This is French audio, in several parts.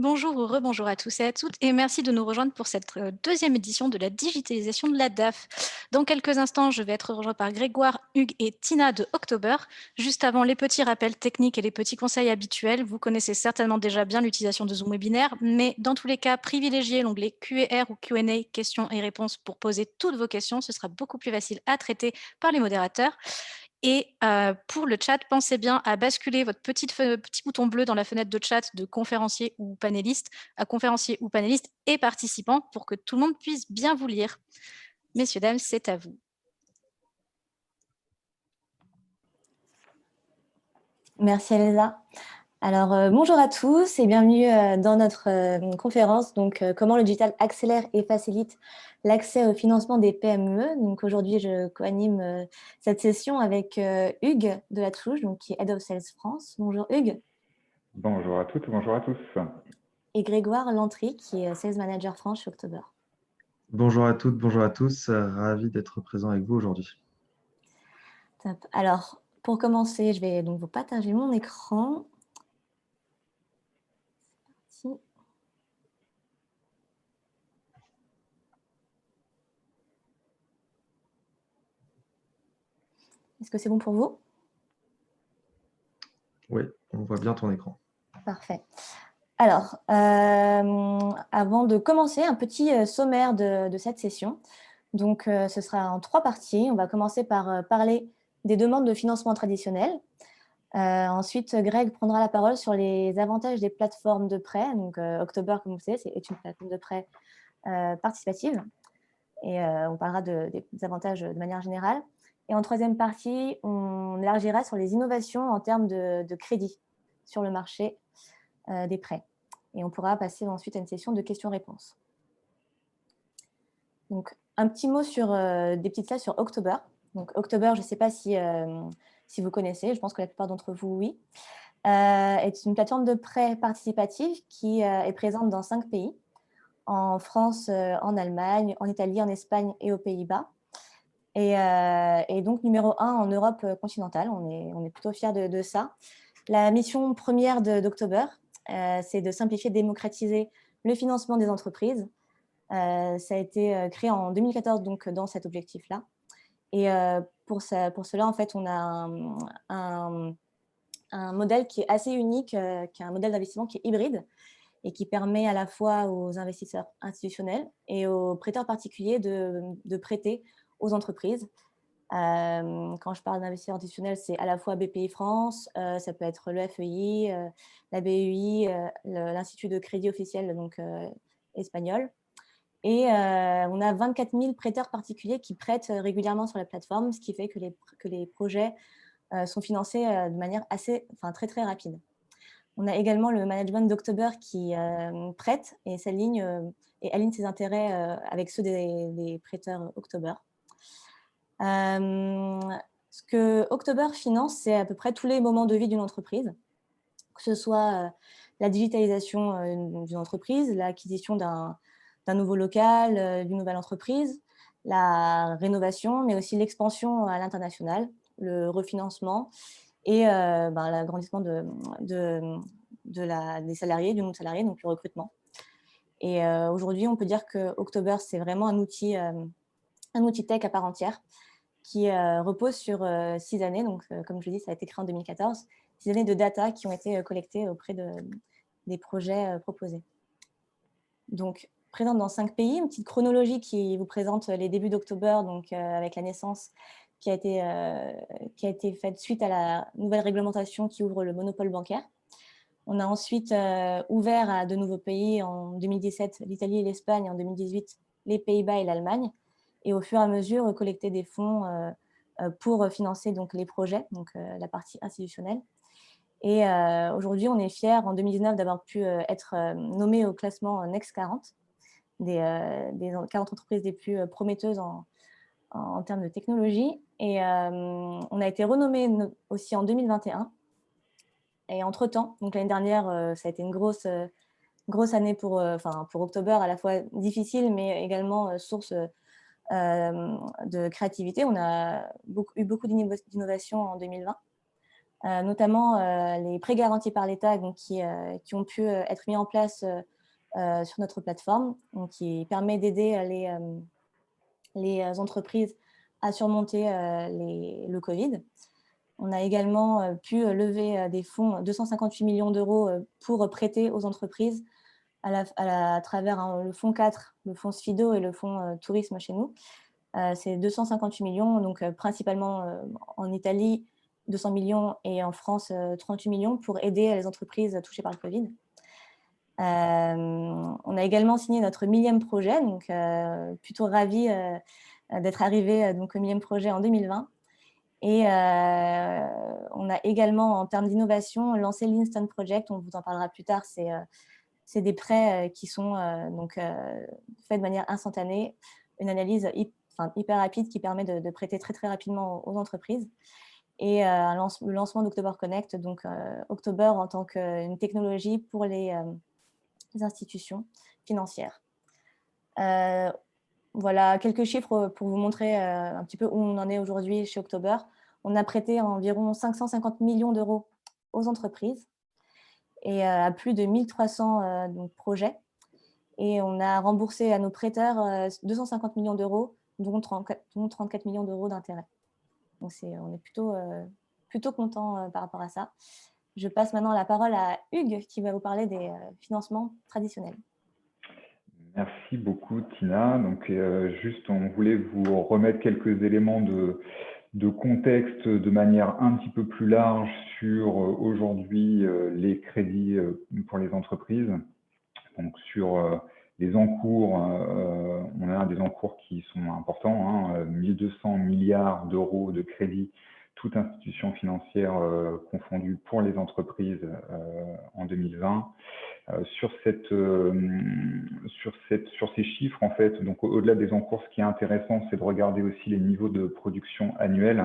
Bonjour ou rebonjour à tous et à toutes et merci de nous rejoindre pour cette deuxième édition de la digitalisation de la DAF. Dans quelques instants, je vais être rejoint par Grégoire, Hugues et Tina de October. Juste avant les petits rappels techniques et les petits conseils habituels, vous connaissez certainement déjà bien l'utilisation de Zoom Webinaire, mais dans tous les cas, privilégiez l'onglet Q&R ou Q&A, questions et réponses pour poser toutes vos questions. Ce sera beaucoup plus facile à traiter par les modérateurs. Et pour le chat, pensez bien à basculer votre petit bouton bleu dans la fenêtre de chat de conférencier ou panéliste à conférencier ou panéliste et participants pour que tout le monde puisse bien vous lire. Messieurs, dames, c'est à vous. Merci Elsa. Alors bonjour à tous et bienvenue dans notre conférence. Donc comment le digital accélère et facilite l'accès au financement des PME. Donc aujourd'hui je co-anime cette session avec Hugues de la Touche, donc qui est Head of Sales France. Bonjour Hugues. Bonjour à toutes, bonjour à tous. Et Grégoire Lantry qui est Sales Manager France chez October. Bonjour à toutes, bonjour à tous. Ravi d'être présent avec vous aujourd'hui. Top. Alors pour commencer, je vais donc vous partager mon écran. C'est parti. Est-ce que c'est bon pour vous? Oui, on voit bien ton écran. Parfait. Alors, avant de commencer, un petit sommaire de cette session. Donc, ce sera en 3 parties. On va commencer par parler des demandes de financement traditionnelles. Ensuite, Greg prendra la parole sur les avantages des plateformes de prêt. Donc, October, comme vous savez, est une plateforme de prêt participative. Et on parlera des avantages de manière générale. Et en troisième partie, on élargira sur les innovations en termes de crédit sur le marché des prêts. Et on pourra passer ensuite à une session de questions-réponses. Donc, un petit mot sur des petites slides sur October. Donc, October, je ne sais pas si vous connaissez, je pense que la plupart d'entre vous, oui. Est une plateforme de prêt participatif qui est présente dans 5 pays, en France, en Allemagne, en Italie, en Espagne et aux Pays-Bas. Et donc, numéro 1 en Europe continentale. On est plutôt fiers de ça. La mission première d'October, c'est de simplifier et démocratiser le financement des entreprises. Ça a été créé en 2014 donc, dans cet objectif-là. Et pour cela, en fait, on a un modèle qui est assez unique, qui est un modèle d'investissement qui est hybride et qui permet à la fois aux investisseurs institutionnels et aux prêteurs particuliers de prêter aux entreprises. Quand je parle d'investisseurs institutionnels, c'est à la fois BPI France, ça peut être le FEI, la BEI, l'Institut de crédit officiel donc, espagnol. Et on a 24 000 prêteurs particuliers qui prêtent régulièrement sur la plateforme, ce qui fait que les projets sont financés de manière très, très rapide. On a également le management d'October qui prête et s'aligne et aligne ses intérêts avec ceux des prêteurs October. Ce que October finance, c'est à peu près tous les moments de vie d'une entreprise, que ce soit la digitalisation d'une entreprise, l'acquisition d'un nouveau local, d'une nouvelle entreprise, la rénovation, mais aussi l'expansion à l'international, le refinancement et l'agrandissement des salariés, du nombre de salariés, donc le recrutement. Et aujourd'hui, on peut dire que October, c'est vraiment un outil tech à part entière qui repose sur 6 années. Donc, comme je l'ai dit, ça a été créé en 2014. 6 années de data qui ont été collectées auprès des projets proposés. Donc, présente dans 5 pays, une petite chronologie qui vous présente les débuts d'October, donc avec la naissance qui a été faite suite à la nouvelle réglementation qui ouvre le monopole bancaire. On a ensuite ouvert à de nouveaux pays en 2017, l'Italie et l'Espagne, en 2018, les Pays-Bas et l'Allemagne. Et au fur et à mesure, collecter des fonds pour financer donc, les projets, donc la partie institutionnelle. Et aujourd'hui, on est fiers, en 2019, d'avoir pu être nommé au classement Next 40, des 40 entreprises les plus prometteuses en termes de technologie. Et on a été renommé aussi en 2021. Et entre-temps, donc l'année dernière, ça a été une grosse année pour October, à la fois difficile, mais également source de créativité. On a eu beaucoup d'innovations en 2020. notamment les prêts garantis par l'État qui ont pu être mis en place sur notre plateforme, donc qui permet d'aider les entreprises à surmonter le Covid. On a également pu lever des fonds, 258 millions d'euros pour prêter aux entreprises à travers le fonds 4, le fonds Sfido et le fonds Tourisme chez nous. C'est 258 millions, donc principalement en Italie, 200 millions et en France, 38 millions pour aider les entreprises touchées par le Covid. On a également signé notre 1000e projet, donc plutôt ravis d'être arrivés au 1000e projet en 2020. Et on a également, en termes d'innovation, lancé l'Instant Project. On vous en parlera plus tard. C'est des prêts qui sont faits de manière instantanée, une analyse hyper rapide qui permet de prêter très, très rapidement aux entreprises. Et le lancement d'October Connect, donc October en tant qu'une technologie pour les institutions financières. Voilà quelques chiffres pour vous montrer un petit peu où on en est aujourd'hui chez October. On a prêté environ 550 millions d'euros aux entreprises et à plus de 1300 projets. Et on a remboursé à nos prêteurs 250 millions d'euros, dont 34 millions d'euros d'intérêt. Donc on est plutôt content par rapport à ça. Je passe maintenant la parole à Hugues qui va vous parler des financements traditionnels. Merci beaucoup, Tina. Donc, juste, on voulait vous remettre quelques éléments de contexte de manière un petit peu plus large sur aujourd'hui les crédits pour les entreprises. Donc, sur les encours, on a des encours qui sont importants, 1200 milliards d'euros de crédits, toute institution financière confondue pour les entreprises en 2020. Sur ces chiffres, en fait, donc au-delà des encours, ce qui est intéressant, c'est de regarder aussi les niveaux de production annuels.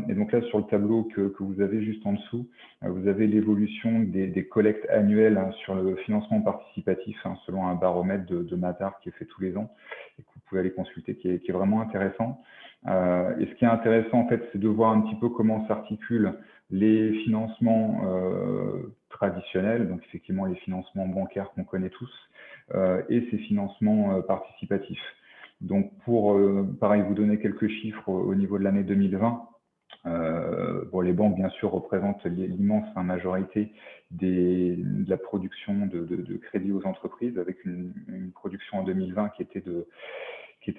Et donc là, sur le tableau que vous avez juste en dessous, vous avez l'évolution des collectes annuelles sur le financement participatif, selon un baromètre de Matar qui est fait tous les ans et que vous pouvez aller consulter, qui est vraiment intéressant. Et ce qui est intéressant, en fait, c'est de voir un petit peu comment s'articulent les financements traditionnels, donc effectivement les financements bancaires qu'on connaît tous, et ces financements participatifs. Donc pour, pareil, vous donner quelques chiffres au niveau de l'année 2020, les banques, bien sûr, représentent l'immense majorité de la production de crédit aux entreprises, avec une production en 2020 qui était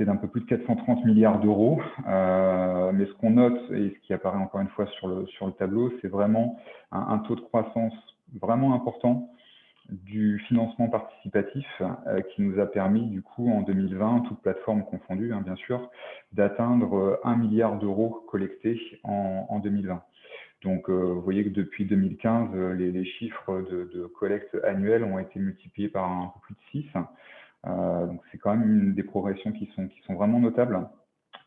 d'un peu plus de 430 milliards d'euros. Mais ce qu'on note, et ce qui apparaît encore une fois sur le tableau, c'est vraiment un taux de croissance vraiment important du financement participatif qui nous a permis, du coup, en 2020, toutes plateformes confondues, bien sûr, d'atteindre 1 milliard d'euros collectés en 2020. Donc, vous voyez que depuis 2015, les chiffres de collecte annuelle ont été multipliés par un peu plus de 6. Donc, c'est quand même des progressions qui sont vraiment notables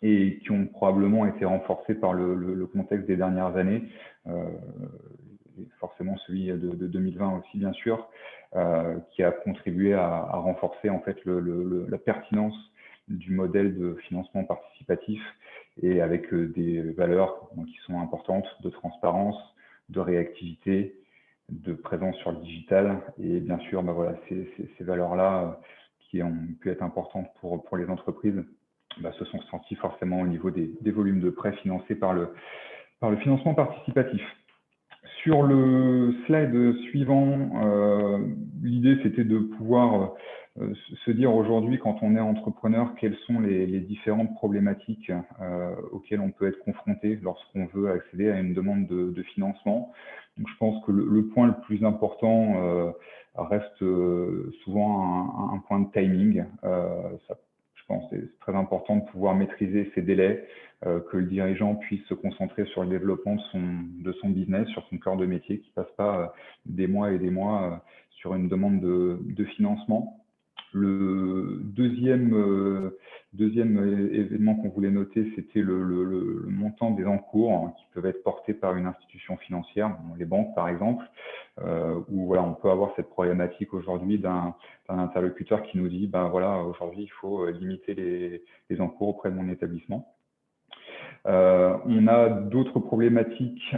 et qui ont probablement été renforcées par le contexte des dernières années, forcément celui de 2020 aussi, bien sûr, qui a contribué à renforcer en fait la pertinence du modèle de financement participatif et avec des valeurs qui sont importantes de transparence, de réactivité, de présence sur le digital. Et bien sûr, voilà, ces valeurs-là qui ont pu être importantes pour les entreprises se sont senties forcément au niveau des volumes de prêts financés par le financement participatif. Sur le slide suivant, l'idée c'était de pouvoir se dire aujourd'hui, quand on est entrepreneur, quelles sont les différentes problématiques auxquelles on peut être confronté lorsqu'on veut accéder à une demande de financement. Donc, je pense que le point le plus important reste souvent un point de timing. Je pense que c'est très important de pouvoir maîtriser ces délais, que le dirigeant puisse se concentrer sur le développement de son business, sur son cœur de métier, qui ne passe pas des mois et des mois sur une demande de financement. Le deuxième événement qu'on voulait noter, c'était le montant des encours qui peuvent être portés par une institution financière, les banques par exemple, où voilà, on peut avoir cette problématique aujourd'hui d'un interlocuteur qui nous dit voilà, aujourd'hui il faut limiter les encours auprès de mon établissement. On a d'autres problématiques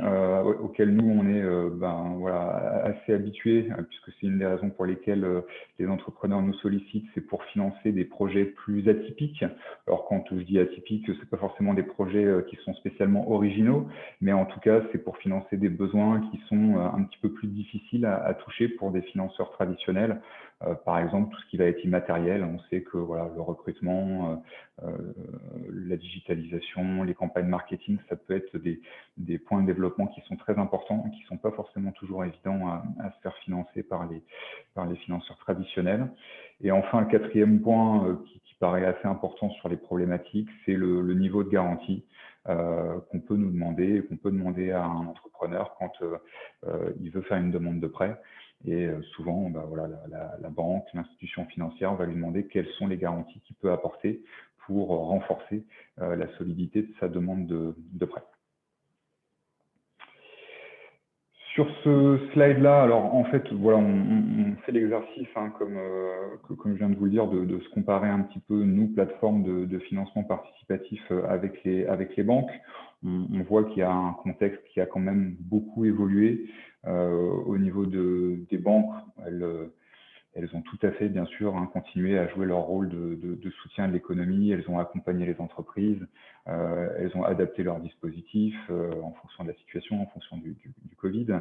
auxquelles nous, on est assez habitués, puisque c'est une des raisons pour lesquelles les entrepreneurs nous sollicitent, c'est pour financer des projets plus atypiques. Alors, quand je dis atypiques, ce n'est pas forcément des projets qui sont spécialement originaux, mais en tout cas, c'est pour financer des besoins qui sont un petit peu plus difficiles à toucher pour des financeurs traditionnels. Par exemple, tout ce qui va être immatériel, on sait que voilà, le recrutement, la digitalisation, les campagnes marketing, ça peut être des points de développement qui sont très importants et qui ne sont pas forcément toujours évidents à se faire financer par les financeurs traditionnels. Et enfin, le quatrième point qui paraît assez important sur les problématiques, c'est le niveau de garantie qu'on peut nous demander, qu'on peut demander à un entrepreneur quand il veut faire une demande de prêt. Et souvent, voilà, la banque, l'institution financière va lui demander quelles sont les garanties qu'il peut apporter pour renforcer la solidité de sa demande de prêt. Sur ce slide-là, alors en fait, voilà, on fait l'exercice, hein, comme je viens de vous le dire, de se comparer un petit peu, nous, plateformes de financement participatif avec les banques. On voit qu'il y a un contexte qui a quand même beaucoup évolué. Au niveau des banques, elles ont tout à fait, bien sûr, continué à jouer leur rôle de soutien de l'économie. Elles ont accompagné les entreprises, elles ont adapté leurs dispositifs en fonction de la situation, en fonction du Covid.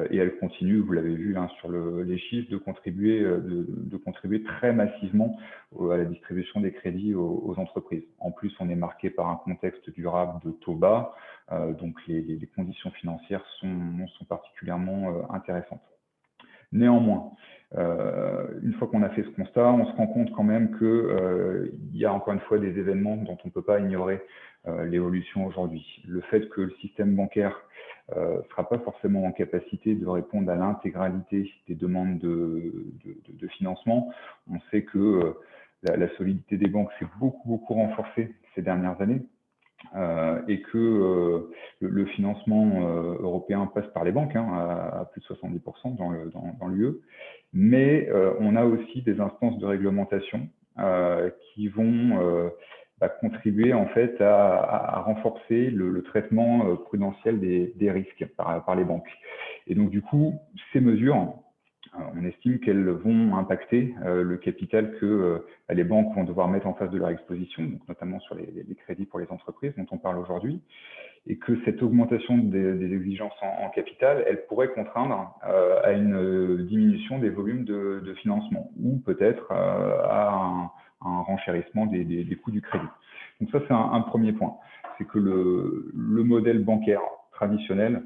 Et elles continuent, vous l'avez vu hein, sur les chiffres, de contribuer très massivement à la distribution des crédits aux entreprises. En plus, on est marqué par un contexte durable de taux bas, donc les conditions financières sont particulièrement intéressantes. Néanmoins, une fois qu'on a fait ce constat, on se rend compte quand même qu'il y a encore une fois des événements dont on ne peut pas ignorer l'évolution aujourd'hui. Le fait que le système bancaire ne sera pas forcément en capacité de répondre à l'intégralité des demandes de financement. On sait que la solidité des banques s'est beaucoup renforcée ces dernières années. Et que le financement européen passe par les banques hein, à plus de 70% dans l'UE, mais on a aussi des instances de réglementation qui vont contribuer en fait à renforcer le traitement prudentiel des risques par les banques. Et donc du coup, ces mesures, on estime qu'elles vont impacter le capital que les banques vont devoir mettre en face de leur exposition, donc notamment sur les crédits pour les entreprises dont on parle aujourd'hui, et que cette augmentation des exigences en capital, elle pourrait contraindre à une diminution des volumes de financement, ou peut-être à un renchérissement des coûts du crédit. Donc ça, c'est un premier point. C'est que le modèle bancaire traditionnel,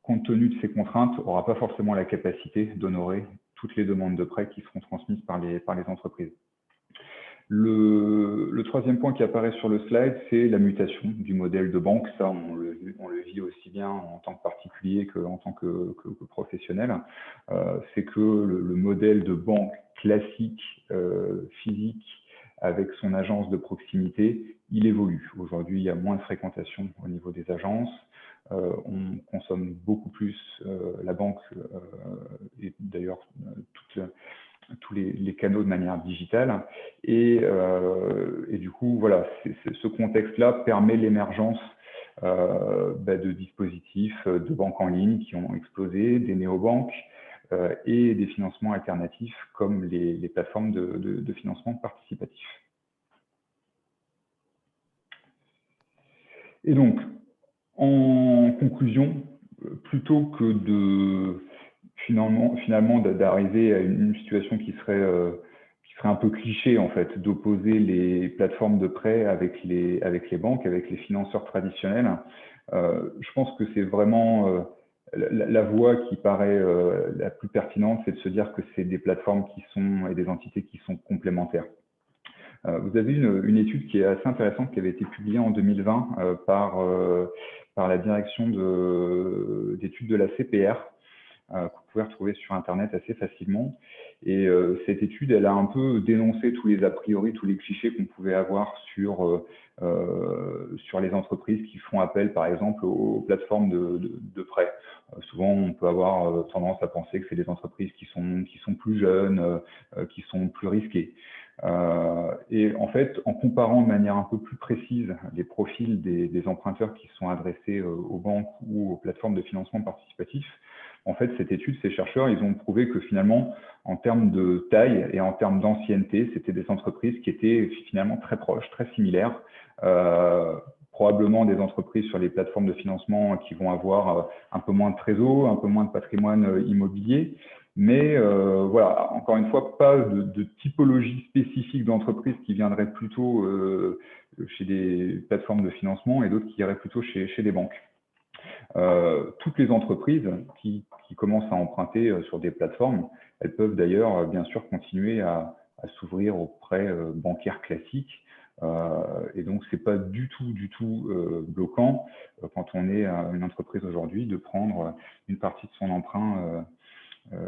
compte tenu de ces contraintes, n'aura pas forcément la capacité d'honorer toutes les demandes de prêt qui seront transmises par les entreprises. Le troisième point qui apparaît sur le slide, c'est la mutation du modèle de banque. Ça, on le vit aussi bien en tant que particulier qu'en tant que professionnel. C'est que le modèle de banque classique, physique, avec son agence de proximité, il évolue. Aujourd'hui, il y a moins de fréquentation au niveau des agences. On consomme beaucoup plus la banque et d'ailleurs tous les canaux de manière digitale. Et du coup, voilà, ce contexte-là permet l'émergence de dispositifs de banques en ligne qui ont explosé, des néobanques et des financements alternatifs comme les plateformes de financement participatif. Et donc, en conclusion, plutôt que finalement d'arriver à une situation qui serait un peu cliché en fait, d'opposer les plateformes de prêt avec les banques, avec les financeurs traditionnels, je pense que c'est vraiment la voie qui paraît la plus pertinente, c'est de se dire que c'est des plateformes et des entités qui sont complémentaires. Vous avez une étude qui est assez intéressante qui avait été publiée en 2020 par la direction d'études de la CPR, que vous pouvez retrouver sur Internet assez facilement. Et cette étude, elle a un peu dénoncé tous les a priori, tous les clichés qu'on pouvait avoir sur les entreprises qui font appel, par exemple, aux plateformes de prêt. Souvent, on peut avoir tendance à penser que c'est des entreprises qui sont plus jeunes, qui sont plus risquées. Et en fait, en comparant de manière un peu plus précise les profils des emprunteurs qui sont adressés aux banques ou aux plateformes de financement participatif, en fait, cette étude, ces chercheurs, ils ont prouvé que finalement, en termes de taille et en termes d'ancienneté, c'était des entreprises qui étaient finalement très proches, très similaires. Probablement des entreprises sur les plateformes de financement qui vont avoir un peu moins de trésor, un peu moins de patrimoine immobilier. Mais voilà, encore une fois, pas de typologie spécifique d'entreprise qui viendrait plutôt chez des plateformes de financement et d'autres qui iraient plutôt chez des banques. Toutes les entreprises qui commencent à emprunter sur des plateformes, elles peuvent d'ailleurs bien sûr continuer à s'ouvrir aux prêts bancaires classiques. Et donc, c'est pas du tout bloquant quand on est une entreprise aujourd'hui de prendre une partie de son emprunt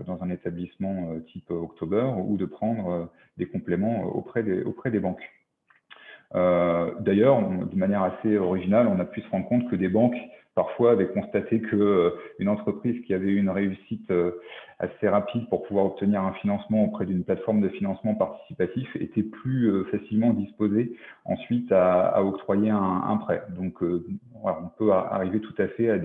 dans un établissement type October ou de prendre des compléments auprès des banques. D'ailleurs, de manière assez originale, on a pu se rendre compte que des banques parfois avaient constaté qu'une entreprise qui avait eu une réussite assez rapide pour pouvoir obtenir un financement auprès d'une plateforme de financement participatif était plus facilement disposée ensuite à octroyer un prêt. Donc, voilà, on peut arriver tout à fait à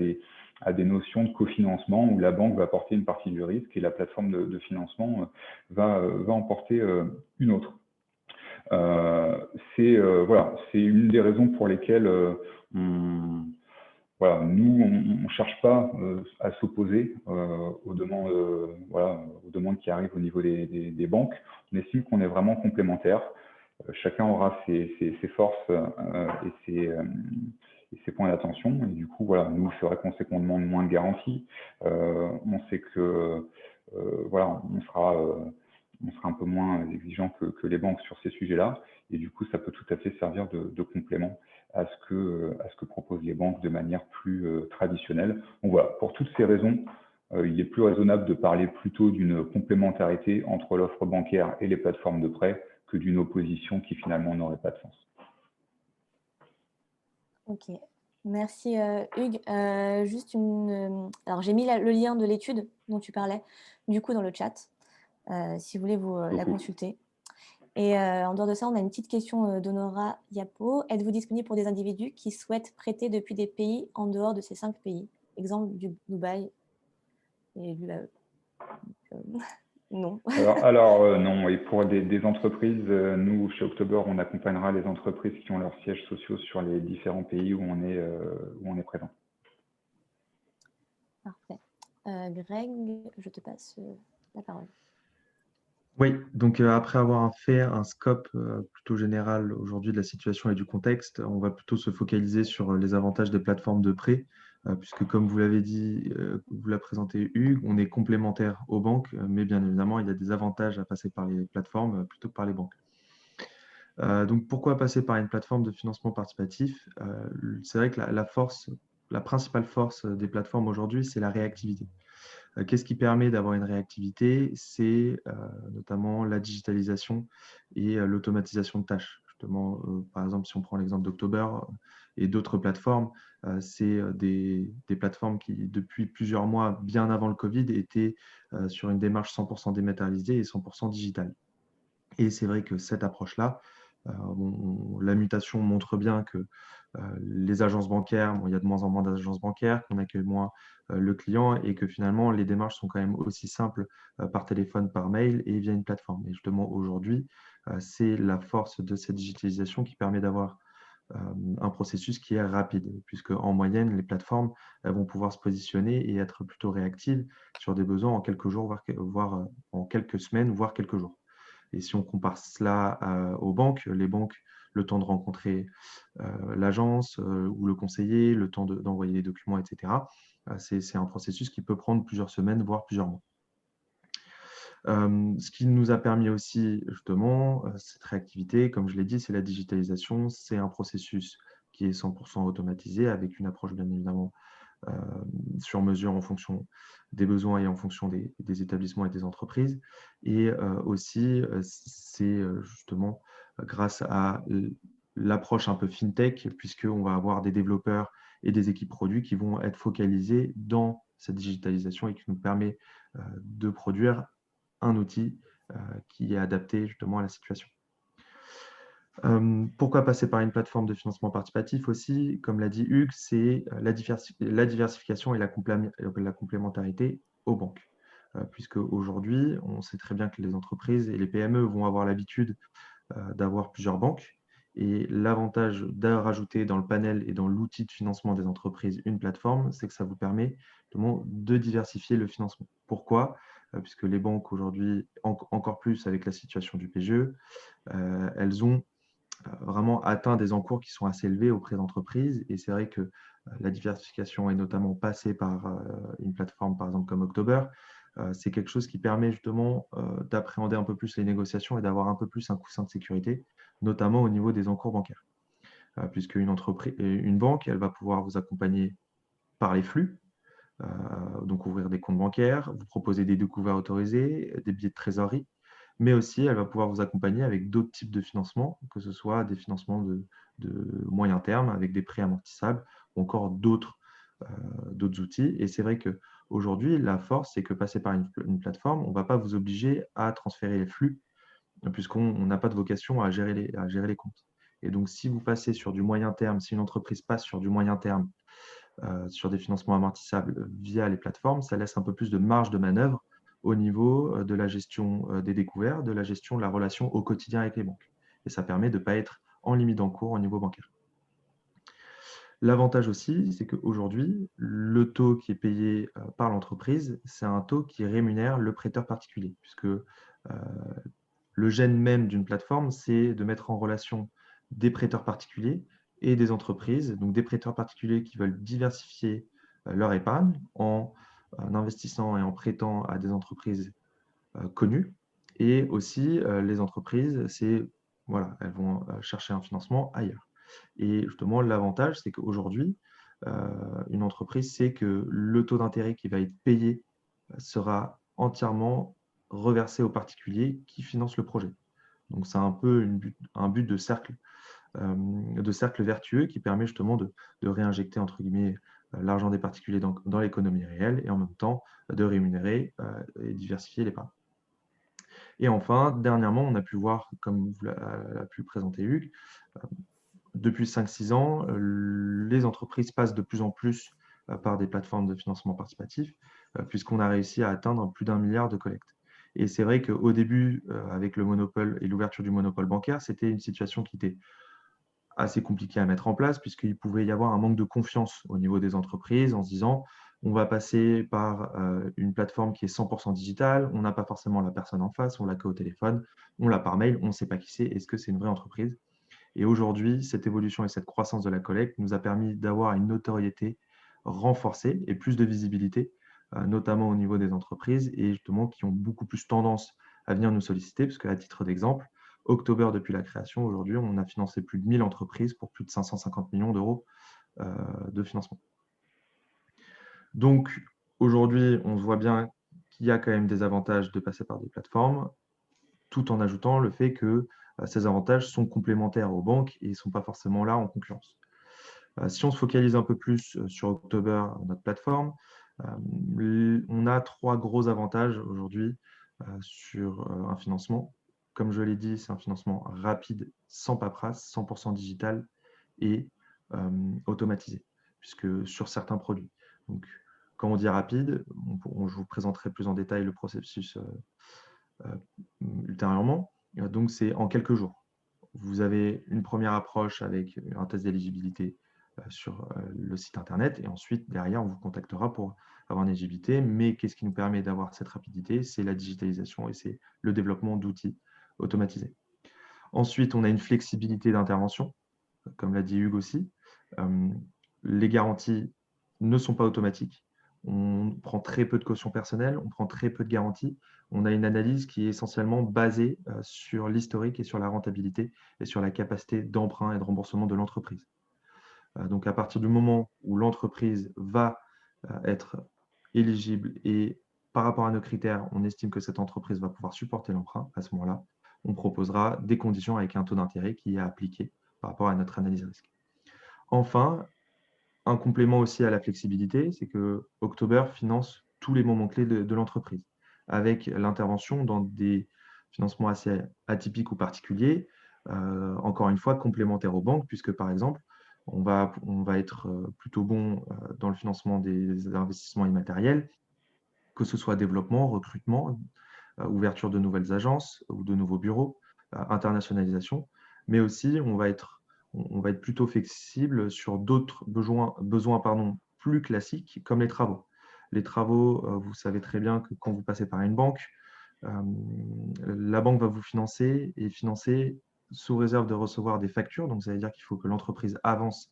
des notions de cofinancement où la banque va porter une partie du risque et la plateforme de financement va en porter une autre. Voilà, c'est une des raisons pour lesquelles voilà, nous, on ne cherche pas à s'opposer aux demandes qui arrivent au niveau des banques. On estime qu'on est vraiment complémentaires. Chacun aura ses forces et ses points d'attention. Et du coup, voilà, nous, c'est vrai qu'on sait qu'on demande moins de garanties. On sait que voilà, on sera un peu moins exigeant que les banques sur ces sujets-là. Et du coup, ça peut tout à fait servir de complément à ce que proposent les banques de manière plus traditionnelle. Donc voilà, pour toutes ces raisons, il est plus raisonnable de parler plutôt d'une complémentarité entre l'offre bancaire et les plateformes de prêt que d'une opposition qui finalement n'aurait pas de sens. Ok, merci Hugues. Juste alors j'ai mis le lien de l'étude dont tu parlais, du coup dans le chat, si vous voulez vous la consulter. Et en dehors de ça, on a une petite question d'Honora Yapo. Êtes-vous disponible pour des individus qui souhaitent prêter depuis des pays en dehors de ces 5 pays? Exemple du Dubaï et du non. Alors non, et pour des entreprises, nous, chez October, on accompagnera les entreprises qui ont leurs sièges sociaux sur les différents pays où on est présent. Parfait. Greg, je te passe la parole. Oui, donc après avoir fait un scope plutôt général aujourd'hui de la situation et du contexte, on va plutôt se focaliser sur les avantages des plateformes de prêt, puisque comme vous l'avez dit, vous l'a présenté Hugues, on est complémentaire aux banques, mais bien évidemment, il y a des avantages à passer par les plateformes plutôt que par les banques. Donc pourquoi passer par une plateforme de financement participatif? C'est vrai que la principale force des plateformes aujourd'hui, c'est la réactivité. Qu'est-ce qui permet d'avoir une réactivité? C'est notamment la digitalisation et l'automatisation de tâches. Justement, par exemple, si on prend l'exemple d'October et d'autres plateformes, c'est des plateformes qui, depuis plusieurs mois, bien avant le Covid, étaient sur une démarche 100% dématérialisée et 100% digitale. Et c'est vrai que cette approche-là, la mutation montre bien que les agences bancaires, il y a de moins en moins d'agences bancaires, qu'on accueille moins le client et que finalement, les démarches sont quand même aussi simples par téléphone, par mail et via une plateforme. Et justement, aujourd'hui, c'est la force de cette digitalisation qui permet d'avoir un processus qui est rapide, puisque en moyenne, les plateformes vont pouvoir se positionner et être plutôt réactives sur des besoins en quelques jours, voire en quelques semaines, voire quelques jours. Et si on compare cela aux banques, les banques, le temps de rencontrer l'agence ou le conseiller, le temps d'envoyer les documents, etc., c'est un processus qui peut prendre plusieurs semaines, voire plusieurs mois. Ce qui nous a permis aussi, justement, cette réactivité, comme je l'ai dit, c'est la digitalisation. C'est un processus qui est 100% automatisé avec une approche, bien évidemment, sur mesure en fonction des besoins et en fonction des établissements et des entreprises. Et aussi, c'est justement grâce à l'approche un peu fintech, puisqu'on va avoir des développeurs et des équipes produits qui vont être focalisés dans cette digitalisation et qui nous permet de produire un outil qui est adapté justement à la situation. Pourquoi passer par une plateforme de financement participatif aussi? Comme l'a dit Hugues, c'est la diversification et la complémentarité aux banques. Puisque aujourd'hui, on sait très bien que les entreprises et les PME vont avoir l'habitude d'avoir plusieurs banques. Et l'avantage de rajouter dans le panel et dans l'outil de financement des entreprises une plateforme, c'est que ça vous permet de diversifier le financement. Pourquoi? Puisque les banques aujourd'hui, encore plus avec la situation du PGE, elles ont vraiment atteint des encours qui sont assez élevés auprès d'entreprises. Et c'est vrai que la diversification est notamment passée par une plateforme, par exemple, comme October. C'est quelque chose qui permet justement d'appréhender un peu plus les négociations et d'avoir un peu plus un coussin de sécurité, notamment au niveau des encours bancaires. Puisque une banque, elle va pouvoir vous accompagner par les flux, donc ouvrir des comptes bancaires, vous proposer des découverts autorisés, des billets de trésorerie, mais aussi elle va pouvoir vous accompagner avec d'autres types de financements, que ce soit des financements de moyen terme avec des prêts amortissables ou encore d'autres outils. Et c'est vrai qu'aujourd'hui, la force, c'est que passer par une plateforme, on ne va pas vous obliger à transférer les flux, puisqu'on n'a pas de vocation à gérer les comptes. Et donc, si vous passez sur du moyen terme, si une entreprise passe sur du moyen terme, sur des financements amortissables via les plateformes, ça laisse un peu plus de marge de manœuvre au niveau de la gestion des découvertes, de la gestion de la relation au quotidien avec les banques. Et ça permet de ne pas être en limite d'encours au niveau bancaire. L'avantage aussi, c'est qu'aujourd'hui, le taux qui est payé par l'entreprise, c'est un taux qui rémunère le prêteur particulier, puisque le gène même d'une plateforme, c'est de mettre en relation des prêteurs particuliers et des entreprises, donc des prêteurs particuliers qui veulent diversifier leur épargne en investissant et en prêtant à des entreprises connues. Et aussi, les entreprises, voilà, elles vont chercher un financement ailleurs. Et justement, l'avantage, c'est qu'aujourd'hui, une entreprise sait que le taux d'intérêt qui va être payé sera entièrement reversé aux particuliers qui financent le projet. Donc, c'est un peu un but de cercle vertueux qui permet justement de réinjecter, entre guillemets, l'argent des particuliers dans l'économie réelle et en même temps de rémunérer et diversifier l'épargne. Et enfin, dernièrement, on a pu voir, comme vous l'a pu présenter Hugues, depuis 5-6 ans, les entreprises passent de plus en plus par des plateformes de financement participatif, puisqu'on a réussi à atteindre plus d'1 milliard de collectes. Et c'est vrai qu'au début, avec le monopole et l'ouverture du monopole bancaire, c'était une situation qui était assez compliquée à mettre en place, puisqu'il pouvait y avoir un manque de confiance au niveau des entreprises en se disant on va passer par une plateforme qui est 100% digitale, on n'a pas forcément la personne en face, on l'a qu'au téléphone, on l'a par mail, on ne sait pas qui c'est, est-ce que c'est une vraie entreprise? Et aujourd'hui, cette évolution et cette croissance de la collecte nous a permis d'avoir une notoriété renforcée et plus de visibilité, notamment au niveau des entreprises et justement qui ont beaucoup plus tendance à venir nous solliciter, parce qu'à titre d'exemple, October, depuis la création, aujourd'hui, on a financé plus de 1000 entreprises pour plus de 550 millions d'euros de financement. Donc, aujourd'hui, on voit bien qu'il y a quand même des avantages de passer par des plateformes, tout en ajoutant le fait que ces avantages sont complémentaires aux banques et ne sont pas forcément là en concurrence. Si on se focalise un peu plus sur October, notre plateforme, on a 3 gros avantages aujourd'hui sur un financement. Comme je l'ai dit, c'est un financement rapide, sans paperasse, 100% digital et automatisé, puisque sur certains produits. Donc, quand on dit rapide, je vous présenterai plus en détail le processus ultérieurement. Donc, c'est en quelques jours. Vous avez une première approche avec un test d'éligibilité sur le site internet et ensuite, derrière, on vous contactera pour avoir une éligibilité. Mais qu'est-ce qui nous permet d'avoir cette rapidité? C'est la digitalisation et c'est le développement d'outils automatisés. Ensuite, on a une flexibilité d'intervention, comme l'a dit Hugues aussi. Les garanties ne sont pas automatiques. On prend très peu de caution personnelle, on prend très peu de garanties. On a une analyse qui est essentiellement basée sur l'historique et sur la rentabilité et sur la capacité d'emprunt et de remboursement de l'entreprise. Donc, à partir du moment où l'entreprise va être éligible et par rapport à nos critères, on estime que cette entreprise va pouvoir supporter l'emprunt, à ce moment-là, on proposera des conditions avec un taux d'intérêt qui est appliqué par rapport à notre analyse risque. Enfin, un complément aussi à la flexibilité, c'est que October finance tous les moments clés de l'entreprise, avec l'intervention dans des financements assez atypiques ou particuliers. encore une fois, complémentaires aux banques, puisque par exemple, on va être plutôt bon dans le financement des investissements immatériels, que ce soit développement, recrutement, ouverture de nouvelles agences ou de nouveaux bureaux, internationalisation, mais aussi on va être plutôt flexible sur d'autres besoins plus classiques, comme les travaux. Les travaux, vous savez très bien que quand vous passez par une banque, la banque va vous financer et financer sous réserve de recevoir des factures. Donc, ça veut dire qu'il faut que l'entreprise avance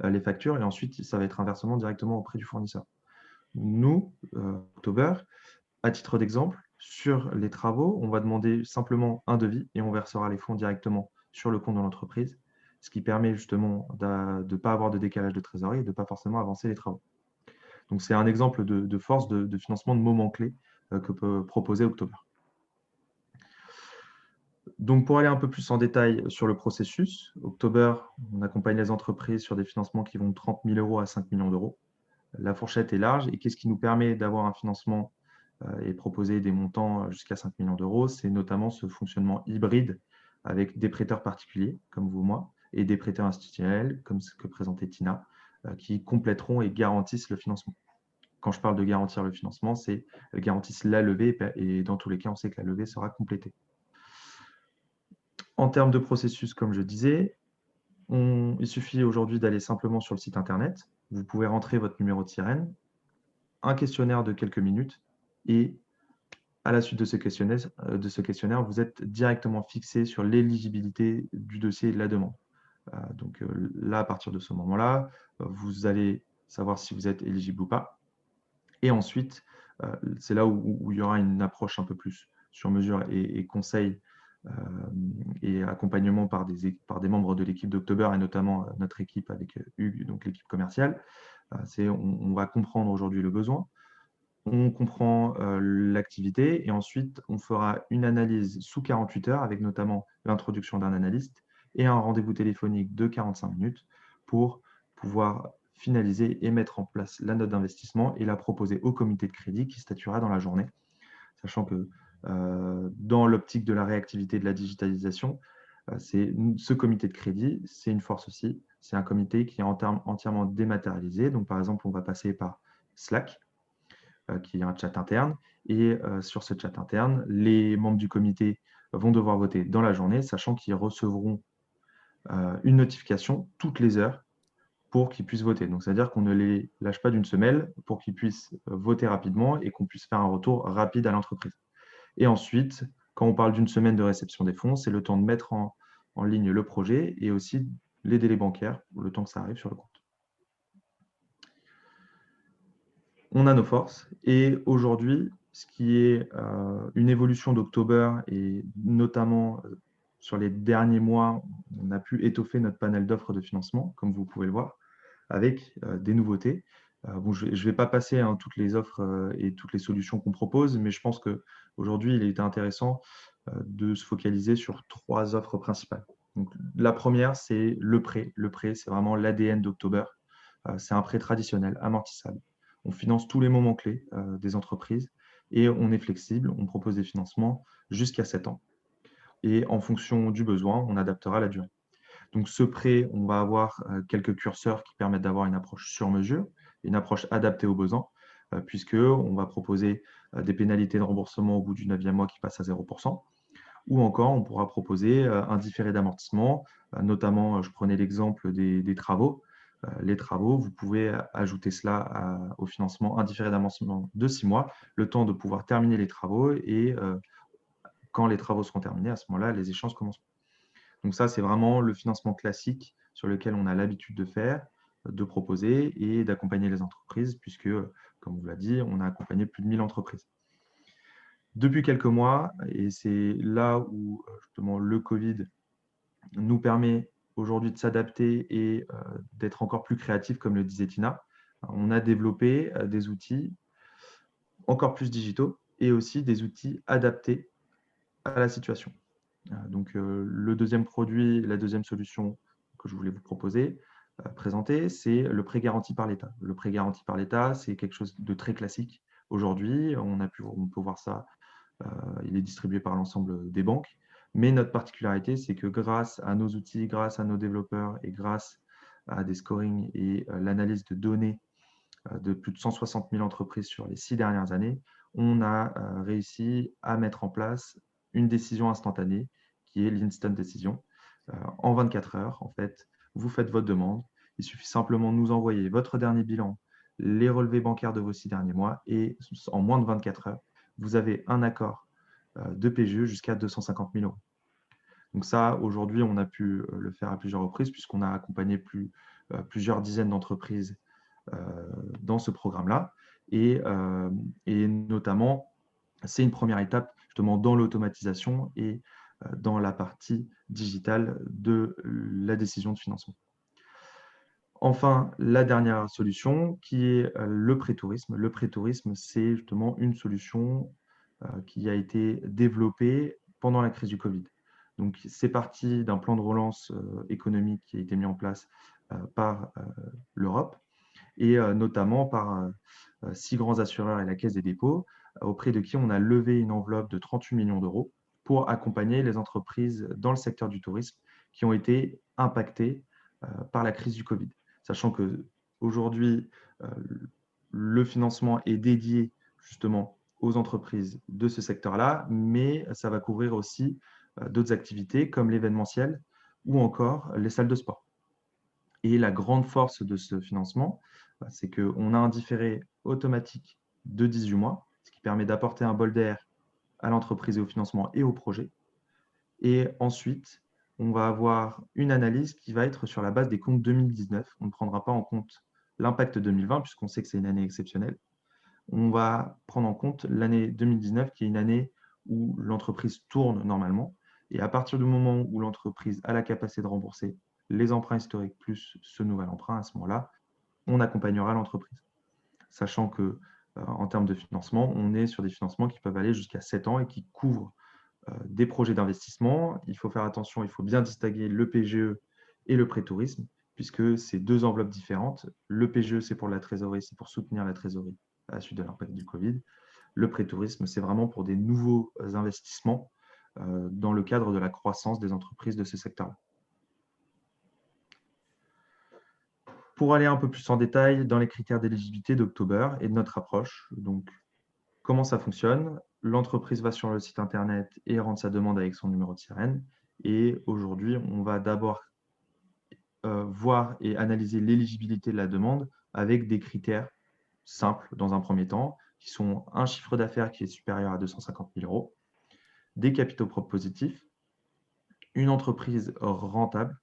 les factures et ensuite, ça va être un versement directement auprès du fournisseur. Nous, October, à titre d'exemple, sur les travaux, on va demander simplement un devis et on versera les fonds directement sur le compte de l'entreprise, ce qui permet justement de ne pas avoir de décalage de trésorerie et de ne pas forcément avancer les travaux. Donc, c'est un exemple de force de financement de moments clés que peut proposer October. Donc, pour aller un peu plus en détail sur le processus, October, on accompagne les entreprises sur des financements qui vont de 30 000 € à 5 millions d'euros. La fourchette est large et qu'est-ce qui nous permet d'avoir un financement et proposer des montants jusqu'à 5 millions d'euros? C'est notamment ce fonctionnement hybride avec des prêteurs particuliers, comme vous, moi, et des prêteurs institutionnels, comme ce que présentait Tina, qui compléteront et garantissent le financement. Quand je parle de garantir le financement, c'est garantissent la levée et dans tous les cas, on sait que la levée sera complétée. En termes de processus, comme je disais, il suffit aujourd'hui d'aller simplement sur le site internet. Vous pouvez rentrer votre numéro de sirène, un questionnaire de quelques minutes et à la suite de ce questionnaire, vous êtes directement fixé sur l'éligibilité du dossier et de la demande. Donc là, à partir de ce moment-là, vous allez savoir si vous êtes éligible ou pas. Et ensuite, c'est là où il y aura une approche un peu plus sur mesure et conseil et accompagnement par des membres de l'équipe d'October et notamment notre équipe avec Hugues, donc l'équipe commerciale. On va comprendre aujourd'hui le besoin, on comprend l'activité et ensuite on fera une analyse sous 48 heures avec notamment l'introduction d'un analyste et un rendez-vous téléphonique de 45 minutes pour pouvoir finaliser et mettre en place la note d'investissement et la proposer au comité de crédit qui statuera dans la journée, sachant que dans l'optique de la réactivité de la digitalisation, ce comité de crédit, c'est une force aussi. C'est un comité qui est entièrement dématérialisé. Donc, par exemple, on va passer par Slack, qui est un chat interne. Et sur ce chat interne, les membres du comité vont devoir voter dans la journée, sachant qu'ils recevront une notification toutes les heures pour qu'ils puissent voter. Donc, c'est-à-dire qu'on ne les lâche pas d'une semelle pour qu'ils puissent voter rapidement et qu'on puisse faire un retour rapide à l'entreprise. Et ensuite, quand on parle d'une semaine de réception des fonds, c'est le temps de mettre en ligne le projet et aussi les délais bancaires, le temps que ça arrive sur le compte. On a nos forces et aujourd'hui, ce qui est une évolution d'October et notamment sur les derniers mois, on a pu étoffer notre panel d'offres de financement, comme vous pouvez le voir, avec des nouveautés. Bon, je ne vais pas passer toutes les offres et toutes les solutions qu'on propose, mais je pense qu'aujourd'hui, il est intéressant de se focaliser sur 3 offres principales. Donc, la première, c'est le prêt. Le prêt, c'est vraiment l'ADN d'October. C'est un prêt traditionnel, amortissable. On finance tous les moments clés des entreprises et on est flexible. On propose des financements jusqu'à 7 ans. Et en fonction du besoin, on adaptera la durée. Donc, ce prêt, on va avoir quelques curseurs qui permettent d'avoir une approche sur mesure, une approche adaptée aux besoins, puisqu'on va proposer des pénalités de remboursement au bout du 9e mois qui passent à 0%, ou encore on pourra proposer un différé d'amortissement, notamment, je prenais l'exemple des travaux. Les travaux, vous pouvez ajouter cela au financement, un différé d'amortissement de 6 mois, le temps de pouvoir terminer les travaux et quand les travaux seront terminés, à ce moment-là, les échéances commenceront. Donc ça, c'est vraiment le financement classique sur lequel on a l'habitude de faire, de proposer et d'accompagner les entreprises, puisque, comme on vous l'a dit, on a accompagné plus de 1000 entreprises. Depuis quelques mois, et c'est là où justement le Covid nous permet aujourd'hui de s'adapter et d'être encore plus créatif, comme le disait Tina, on a développé des outils encore plus digitaux et aussi des outils adaptés à la situation. Donc, le deuxième produit, la deuxième solution que je voulais vous proposer, présenter, c'est le prêt garanti par l'État. Le prêt garanti par l'État, c'est quelque chose de très classique. Aujourd'hui, on peut voir ça, il est distribué par l'ensemble des banques. Mais notre particularité, c'est que grâce à nos outils, grâce à nos développeurs et grâce à des scorings et l'analyse de données de plus de 160 000 entreprises sur les 6 dernières années, on a réussi à mettre en place une décision instantanée qui est l'instant decision. En 24 heures, en fait, vous faites votre demande. Il suffit simplement de nous envoyer votre dernier bilan, les relevés bancaires de vos 6 derniers mois et en moins de 24 heures, vous avez un accord de PGE jusqu'à 250 000 euros. Donc ça, aujourd'hui, on a pu le faire à plusieurs reprises puisqu'on a accompagné plusieurs dizaines d'entreprises dans ce programme-là. Et notamment, c'est une première étape justement dans l'automatisation et dans la partie digitale de la décision de financement. Enfin, la dernière solution qui est le pré-tourisme. Le pré-tourisme, c'est justement une solution qui a été développée pendant la crise du Covid. Donc, c'est parti d'un plan de relance économique qui a été mis en place par l'Europe et notamment par 6 grands assureurs et la Caisse des dépôts, auprès de qui on a levé une enveloppe de 38 millions d'euros pour accompagner les entreprises dans le secteur du tourisme qui ont été impactées par la crise du Covid. Sachant qu'aujourd'hui, le financement est dédié justement aux entreprises de ce secteur-là, mais ça va couvrir aussi d'autres activités comme l'événementiel ou encore les salles de sport. Et la grande force de ce financement, c'est qu'on a un différé automatique de 18 mois, ce qui permet d'apporter un bol d'air à l'entreprise et au financement et au projet. Et ensuite, on va avoir une analyse qui va être sur la base des comptes 2019. On ne prendra pas en compte l'impact 2020 puisqu'on sait que c'est une année exceptionnelle. On va prendre en compte l'année 2019 qui est une année où l'entreprise tourne normalement. Et à partir du moment où l'entreprise a la capacité de rembourser les emprunts historiques plus ce nouvel emprunt, à ce moment-là, on accompagnera l'entreprise. Sachant que en termes de financement, on est sur des financements qui peuvent aller jusqu'à 7 ans et qui couvrent des projets d'investissement. Il faut faire attention, il faut bien distinguer le PGE et le pré-tourisme, puisque c'est deux enveloppes différentes. Le PGE, c'est pour la trésorerie, c'est pour soutenir la trésorerie à la suite de l'impact du Covid. Le pré-tourisme, c'est vraiment pour des nouveaux investissements dans le cadre de la croissance des entreprises de ce secteur-là. Pour aller un peu plus en détail dans les critères d'éligibilité d'October et de notre approche, donc comment ça fonctionne? L'entreprise va sur le site internet et rendre sa demande avec son numéro de sirène. Et aujourd'hui, on va d'abord voir et analyser l'éligibilité de la demande avec des critères simples dans un premier temps, qui sont un chiffre d'affaires qui est supérieur à 250 000 euros, des capitaux propres positifs, une entreprise rentable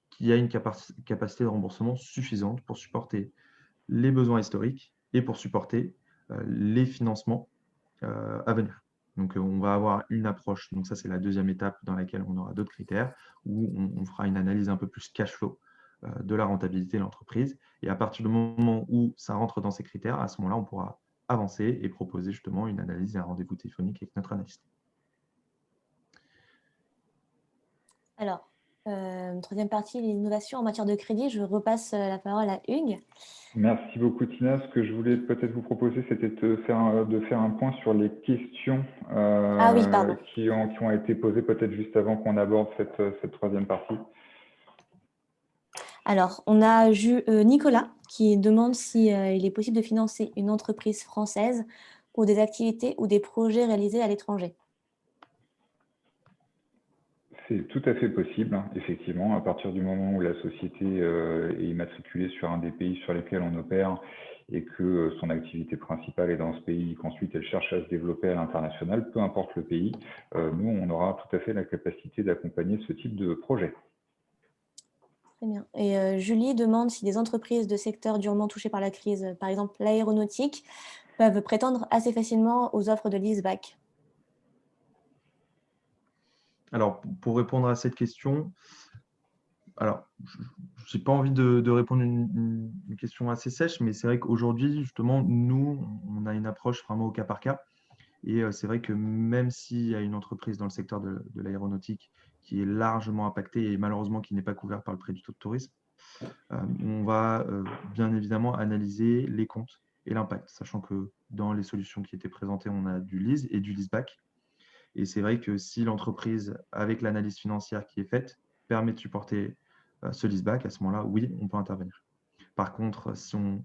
qui a une capacité de remboursement suffisante pour supporter les besoins historiques et pour supporter les financements à venir. Donc, on va avoir une approche, donc ça c'est la deuxième étape dans laquelle on aura d'autres critères, où on fera une analyse un peu plus cash flow de la rentabilité de l'entreprise. Et à partir du moment où ça rentre dans ces critères, à ce moment-là, on pourra avancer et proposer justement une analyse et un rendez-vous téléphonique avec notre analyste. Alors, troisième partie, l'innovation en matière de crédit. Je repasse la parole à Hugues. Merci beaucoup, Tina. Ce que je voulais peut-être vous proposer, c'était de faire un point sur les questions qui ont été posées peut-être juste avant qu'on aborde cette troisième partie. Alors, on a Nicolas qui demande s'il est possible de financer une entreprise française pour des activités ou des projets réalisés à l'étranger. C'est tout à fait possible, effectivement, à partir du moment où la société est immatriculée sur un des pays sur lesquels on opère et que son activité principale est dans ce pays, qu'ensuite elle cherche à se développer à l'international, peu importe le pays, nous, on aura tout à fait la capacité d'accompagner ce type de projet. Très bien. Et Julie demande si des entreprises de secteurs durement touchés par la crise, par exemple l'aéronautique, peuvent prétendre assez facilement aux offres de leaseback. Alors, pour répondre à cette question, alors, je n'ai pas envie de répondre une question assez sèche, mais c'est vrai qu'aujourd'hui, justement, nous, on a une approche vraiment au cas par cas. Et c'est vrai que même s'il y a une entreprise dans le secteur de l'aéronautique qui est largement impactée et malheureusement qui n'est pas couverte par le prêt du taux de tourisme, on va bien évidemment analyser les comptes et l'impact, sachant que dans les solutions qui étaient présentées, on a du lease et du leaseback. Et c'est vrai que si l'entreprise, avec l'analyse financière qui est faite, permet de supporter ce leaseback, à ce moment-là, oui, on peut intervenir. Par contre, si on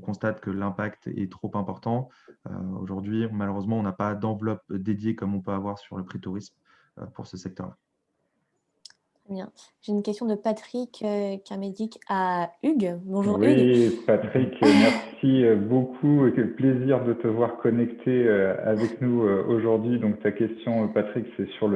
constate que l'impact est trop important, aujourd'hui, malheureusement, on n'a pas d'enveloppe dédiée comme on peut avoir sur le pré-tourisme pour ce secteur-là. Très bien. J'ai une question de Patrick Kermédic à Hugues. Bonjour Hugues. Oui, Patrick, merci beaucoup. Quel plaisir de te voir connecté avec nous aujourd'hui. Donc, ta question, Patrick, c'est sur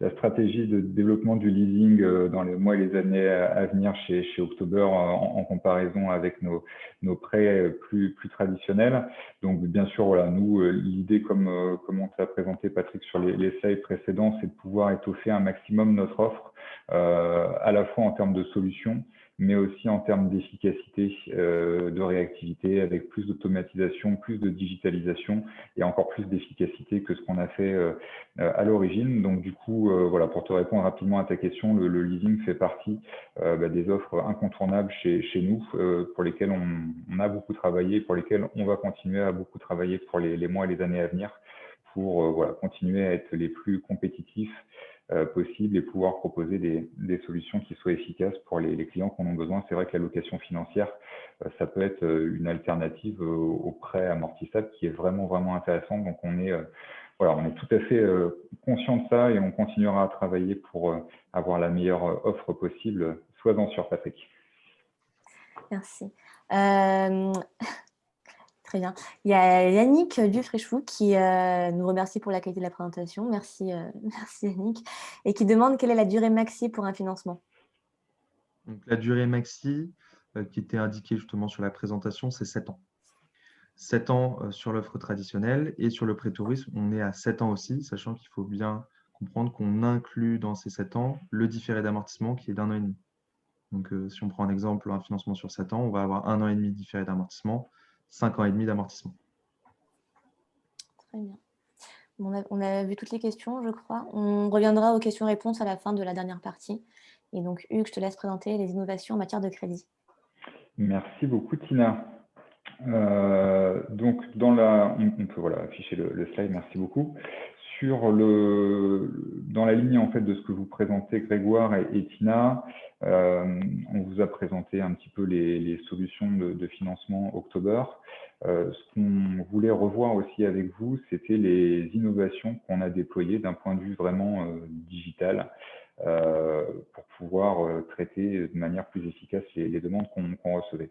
la stratégie de développement du leasing dans les mois et les années à venir chez October en comparaison avec nos prêts plus traditionnels. Donc, bien sûr, voilà, nous, l'idée, comme on t'a présenté, Patrick, sur les slides précédents, c'est de pouvoir étoffer un maximum notre offre, à la fois en termes de solutions, mais aussi en termes d'efficacité, de réactivité, avec plus d'automatisation, plus de digitalisation et encore plus d'efficacité que ce qu'on a fait à l'origine. Donc du coup, voilà, pour te répondre rapidement à ta question, le leasing fait partie des offres incontournables chez nous, pour lesquelles on a beaucoup travaillé, pour lesquelles on va continuer à beaucoup travailler pour les mois et les années à venir, pour voilà, continuer à être les plus compétitifs possible et pouvoir proposer des solutions qui soient efficaces pour les clients qui en ont besoin. C'est vrai que la location financière, ça peut être une alternative au prêt amortissable qui est vraiment, vraiment intéressante. Donc, on est tout à fait conscient de ça et on continuera à travailler pour avoir la meilleure offre possible. Sois-en sûr, Patrick. Merci. Très bien. Il y a Yannick Dufréchou qui nous remercie pour la qualité de la présentation. Merci, merci Yannick. Et qui demande quelle est la durée maxi pour un financement. Donc, la durée maxi qui était indiquée justement sur la présentation, c'est 7 ans. 7 ans sur l'offre traditionnelle et sur le pré-tourisme, on est à 7 ans aussi, sachant qu'il faut bien comprendre qu'on inclut dans ces 7 ans le différé d'amortissement qui est d'1 an et demi. Donc, si on prend un exemple, un financement sur 7 ans, on va avoir 1 an et demi différé d'amortissement, 5 ans et demi d'amortissement. Très bien. On a vu toutes les questions, je crois. On reviendra aux questions-réponses à la fin de la dernière partie. Et donc, Hugues, je te laisse présenter les innovations en matière de crédit. Merci beaucoup, Tina. Donc, on peut voilà, afficher le slide, merci beaucoup. Dans la ligne en fait, de ce que vous présentez, Grégoire et Tina, on vous a présenté un petit peu les solutions de financement October. Ce qu'on voulait revoir aussi avec vous, c'était les innovations qu'on a déployées d'un point de vue vraiment digital, pour pouvoir traiter de manière plus efficace les demandes qu'on recevait.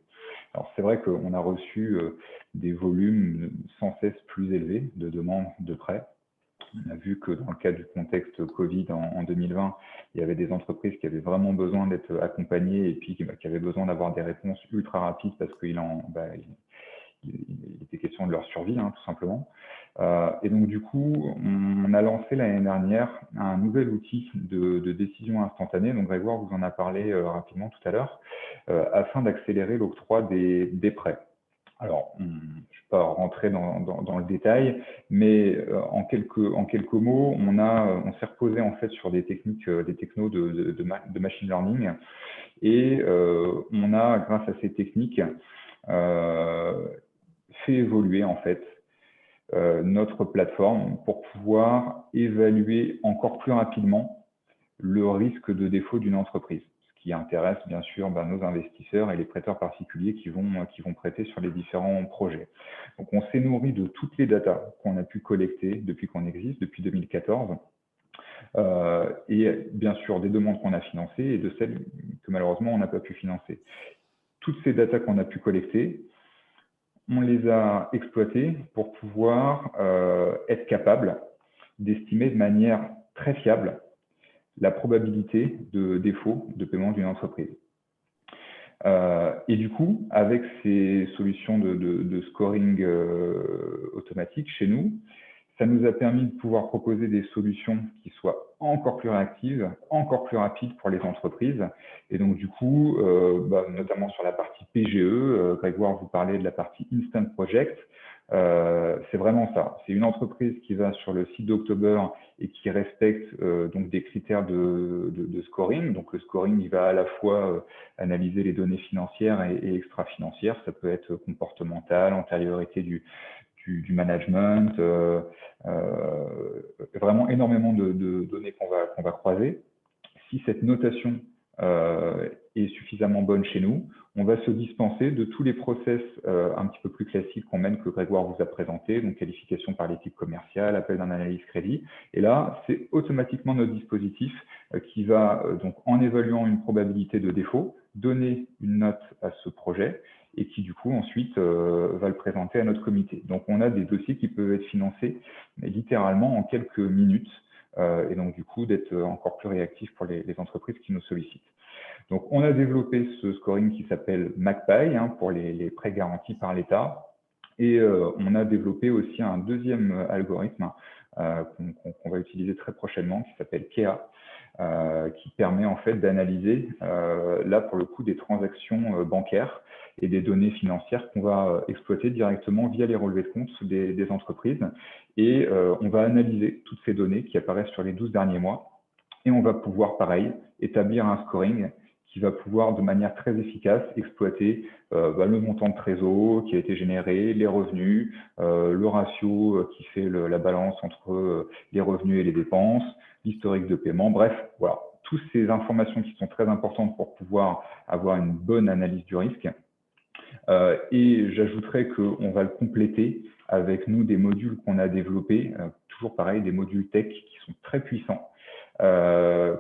Alors c'est vrai qu'on a reçu des volumes sans cesse plus élevés de demandes de prêts. On a vu que dans le cadre du contexte Covid en 2020, il y avait des entreprises qui avaient vraiment besoin d'être accompagnées et puis qui avaient besoin d'avoir des réponses ultra rapides parce qu'il était question de leur survie, tout simplement. Et donc, du coup, on a lancé l'année dernière un nouvel outil de décision instantanée. Donc, Grégoire vous en a parlé rapidement tout à l'heure, afin d'accélérer l'octroi des prêts. Alors, je ne vais pas rentrer dans le détail, mais en quelques mots, on s'est reposé en fait sur des technos de machine learning, et on a, grâce à ces techniques, fait évoluer en fait notre plateforme pour pouvoir évaluer encore plus rapidement le risque de défaut d'une entreprise, ce qui intéresse bien sûr nos investisseurs et les prêteurs particuliers qui vont prêter sur les différents projets. Donc on s'est nourri de toutes les datas qu'on a pu collecter depuis qu'on existe, depuis 2014, et bien sûr des demandes qu'on a financées et de celles que malheureusement on n'a pas pu financer. Toutes ces datas qu'on a pu collecter, on les a exploitées pour pouvoir être capable d'estimer de manière très fiable la probabilité de défaut de paiement d'une entreprise. Et du coup, avec ces solutions de scoring automatique chez nous, ça nous a permis de pouvoir proposer des solutions qui soient encore plus réactives, encore plus rapides pour les entreprises. Et donc, du coup, notamment sur la partie PGE, Grégoire vous parlait de la partie Instant Project. C'est vraiment ça. C'est une entreprise qui va sur le site d'October et qui respecte donc des critères de scoring. Donc, le scoring, il va à la fois analyser les données financières et extra-financières. Ça peut être comportemental, antériorité du du management, vraiment énormément de données qu'on va croiser. Si cette notation est suffisamment bonne chez nous, on va se dispenser de tous les process un petit peu plus classiques qu'on mène, que Grégoire vous a présenté, donc qualification par l'équipe commerciale, appel d'un analyse crédit. Et là, c'est automatiquement notre dispositif qui va, donc en évaluant une probabilité de défaut, donner une note à ce projet et qui du coup ensuite va le présenter à notre comité. Donc on a des dossiers qui peuvent être financés mais littéralement en quelques minutes et donc du coup d'être encore plus réactifs pour les entreprises qui nous sollicitent. Donc on a développé ce scoring qui s'appelle MACPAI pour les prêts garantis par l'État et on a développé aussi un deuxième algorithme qu'on va utiliser très prochainement qui s'appelle KEA. Qui permet en fait d'analyser là pour le coup des transactions bancaires et des données financières qu'on va exploiter directement via les relevés de compte des entreprises et on va analyser toutes ces données qui apparaissent sur les 12 derniers mois et on va pouvoir pareil établir un scoring qui va pouvoir de manière très efficace exploiter le montant de trésor qui a été généré, les revenus, le ratio qui fait la balance entre les revenus et les dépenses, l'historique de paiement, bref, voilà, toutes ces informations qui sont très importantes pour pouvoir avoir une bonne analyse du risque. Et j'ajouterais qu'on va le compléter avec nous des modules qu'on a développés, toujours pareil, des modules tech qui sont très puissants.